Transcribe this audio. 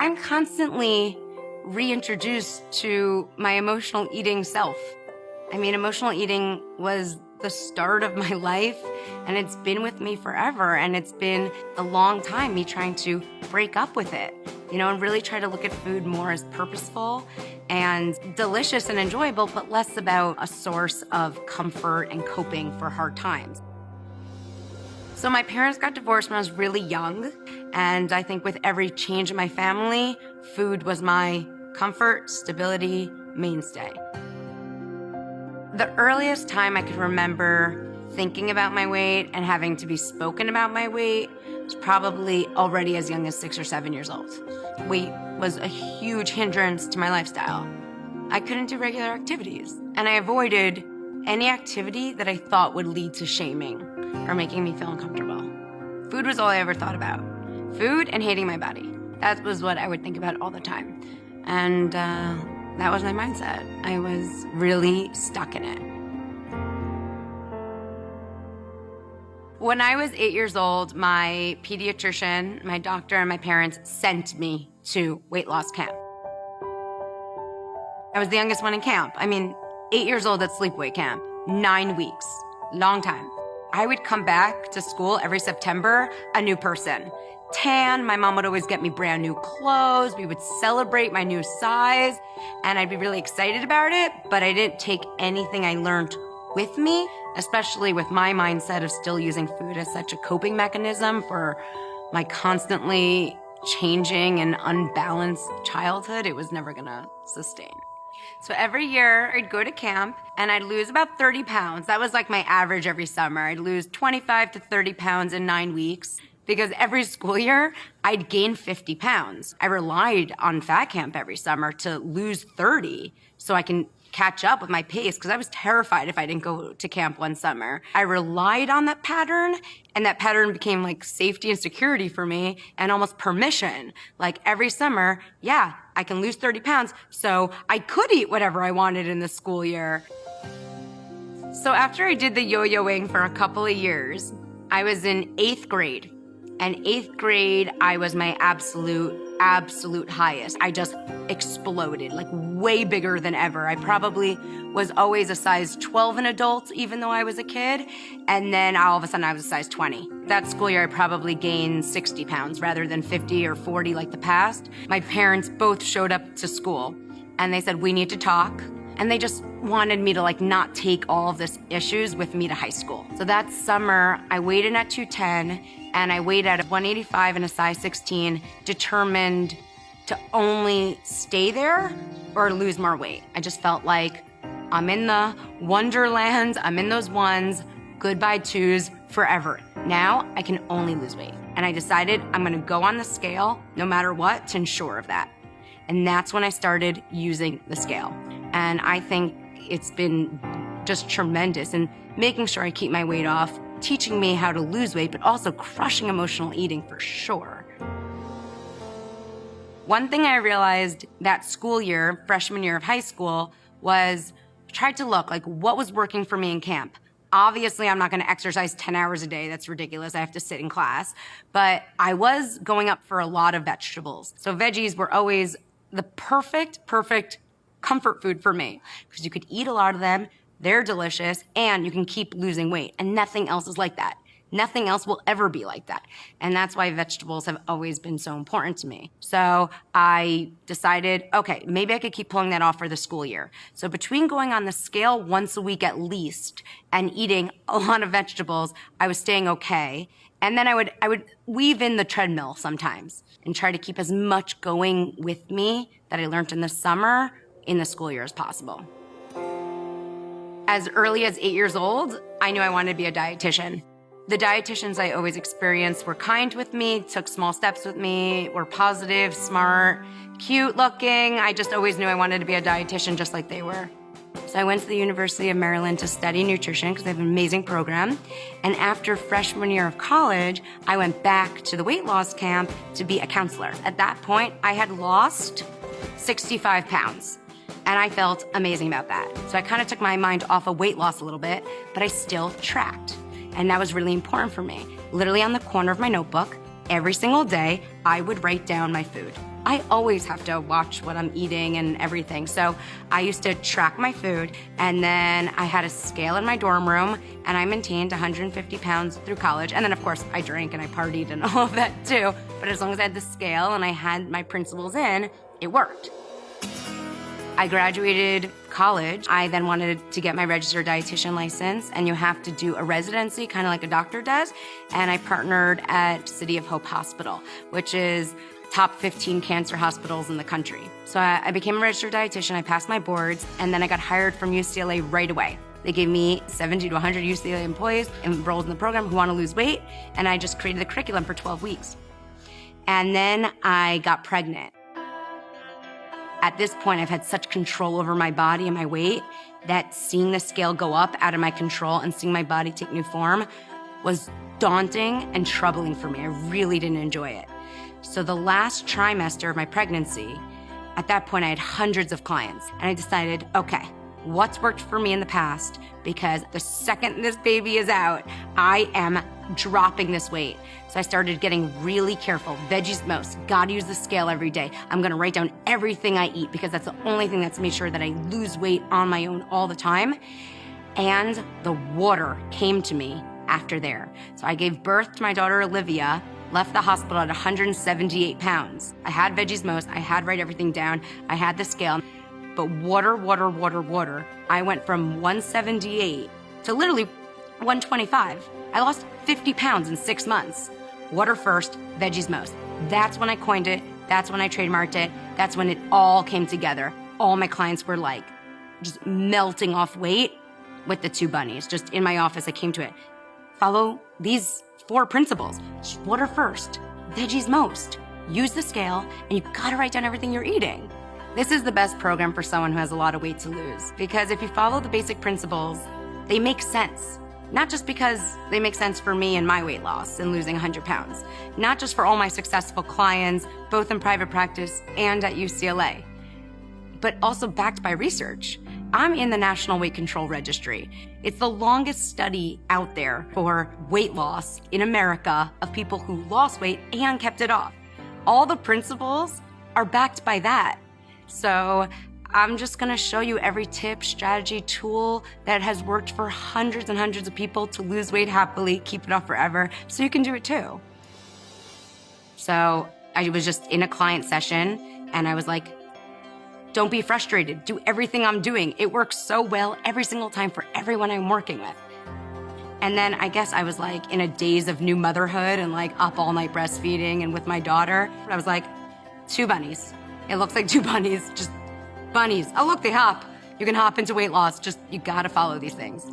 I'm constantly reintroduced to my emotional eating self. I mean, emotional eating was the start of my life, and it's been with me forever, and it's been a long time me trying to break up with it, and really try to look at food more as purposeful and delicious and enjoyable, but less about a source of comfort and coping for hard times. So my parents got divorced when I was really young, and I think with every change in my family, food was my comfort, stability, mainstay. The earliest time I could remember thinking about my weight and having to be spoken about my weight was probably already as young as 6 or 7 years old. Weight was a huge hindrance to my lifestyle. I couldn't do regular activities, and I avoided any activity that I thought would lead to shaming or making me feel uncomfortable. Food was all I ever thought about. Food and hating my body. That was what I would think about all the time. And that was my mindset. I was really stuck in it. When I was 8 years old, my pediatrician, my doctor, and my parents sent me to weight loss camp. I was the youngest one in camp. 8 years old at sleepaway camp, 9 weeks, long time. I would come back to school every September, a new person. Tan, my mom would always get me brand new clothes. We would celebrate my new size, and I'd be really excited about it, but I didn't take anything I learned with me, especially with my mindset of still using food as such a coping mechanism for my constantly changing and unbalanced childhood. It was never gonna sustain. So every year I'd go to camp and I'd lose about 30 pounds. That was like my average every summer. I'd lose 25 to 30 pounds in 9 weeks because every school year I'd gain 50 pounds. I relied on fat camp every summer to lose 30 so I can catch up with my pace because I was terrified if I didn't go to camp one summer. I relied on that pattern, and that pattern became like safety and security for me and almost permission. Like every summer, yeah, I can lose 30 pounds, so I could eat whatever I wanted in the school year. So after I did the yo-yoing for a couple of years, I was in 8th grade. And 8th grade, I was my absolute highest. I just exploded, like way bigger than ever. I probably was always a size 12 in adults, even though I was a kid. And then all of a sudden I was a size 20. That school year, I probably gained 60 pounds rather than 50 or 40 like the past. My parents both showed up to school and they said, we need to talk. And they just wanted me to not take all of this issues with me to high school. So that summer, I weighed in at 210 and I weighed at 185 in a size 16, determined to only stay there or lose more weight. I just felt like I'm in the wonderland, I'm in those ones, goodbye twos forever. Now I can only lose weight. And I decided I'm gonna go on the scale no matter what to ensure of that. And that's when I started using the scale. And I think it's been just tremendous in making sure I keep my weight off, teaching me how to lose weight, but also crushing emotional eating for sure. One thing I realized that school year, freshman year of high school, was tried to look like what was working for me in camp. Obviously, I'm not gonna exercise 10 hours a day. That's ridiculous. I have to sit in class. But I was going up for a lot of vegetables. So veggies were always the perfect comfort food for me because you could eat a lot of them, they're delicious, and you can keep losing weight. And nothing else is like that. Nothing else will ever be like that. And that's why vegetables have always been so important to me. So I decided, okay, maybe I could keep pulling that off for the school year. So between going on the scale once a week at least and eating a lot of vegetables, I was staying okay. And then I would weave in the treadmill sometimes and try to keep as much going with me that I learned in the summer in the school year as possible. As early as 8 years old, I knew I wanted to be a dietitian. The dietitians I always experienced were kind with me, took small steps with me, were positive, smart, cute looking. I just always knew I wanted to be a dietitian just like they were. So I went to the University of Maryland to study nutrition because they have an amazing program. And after freshman year of college, I went back to the weight loss camp to be a counselor. At that point, I had lost 65 pounds. And I felt amazing about that. So I kind of took my mind off of weight loss a little bit, but I still tracked. And that was really important for me. Literally on the corner of my notebook, every single day, I would write down my food. I always have to watch what I'm eating and everything. So I used to track my food, and then I had a scale in my dorm room, and I maintained 150 pounds through college. And then of course I drank and I partied and all of that too. But as long as I had the scale and I had my principles in, it worked. I graduated college. I then wanted to get my registered dietitian license, and you have to do a residency, kind of like a doctor does. And I partnered at City of Hope Hospital, which is top 15 cancer hospitals in the country. So I became a registered dietitian, I passed my boards, and then I got hired from UCLA right away. They gave me 70 to 100 UCLA employees enrolled in the program who want to lose weight, and I just created the curriculum for 12 weeks. And then I got pregnant. At this point, I've had such control over my body and my weight that seeing the scale go up out of my control and seeing my body take new form was daunting and troubling for me. I really didn't enjoy it. So the last trimester of my pregnancy, at that point I had hundreds of clients, and I decided, okay, what's worked for me in the past? Because the second this baby is out, I am dropping this weight. So I started getting really careful. Veggies most, gotta use the scale every day. I'm gonna write down everything I eat because that's the only thing that's made sure that I lose weight on my own all the time. And the water came to me after there. So I gave birth to my daughter Olivia, left the hospital at 178 pounds. I had veggies most, I had write everything down, I had the scale, but water. I went from 178 to literally 125. I lost 50 pounds in 6 months. Water first, veggies most. That's when I coined it, that's when I trademarked it, that's when it all came together. All my clients were like just melting off weight with the 2 bunnies. Just in my office, I came to it. Follow these 4 principles. Water first, veggies most. Use the scale, and you gotta write down everything you're eating. This is the best program for someone who has a lot of weight to lose, because if you follow the basic principles, they make sense. Not just because they make sense for me and my weight loss and losing 100 pounds. Not just for all my successful clients, both in private practice and at UCLA, but also backed by research. I'm in the National Weight Control Registry. It's the longest study out there for weight loss in America of people who lost weight and kept it off. All the principles are backed by that. So I'm just gonna show you every tip, strategy, tool that has worked for hundreds and hundreds of people to lose weight happily, keep it off forever, so you can do it too. So I was just in a client session and I was like, don't be frustrated, do everything I'm doing. It works so well every single time for everyone I'm working with. And then I guess I was like in a daze of new motherhood and like up all night breastfeeding and with my daughter. I was like, 2 bunnies. It looks like 2 bunnies, just bunnies. Oh look, they hop. You can hop into weight loss, just you gotta follow these things.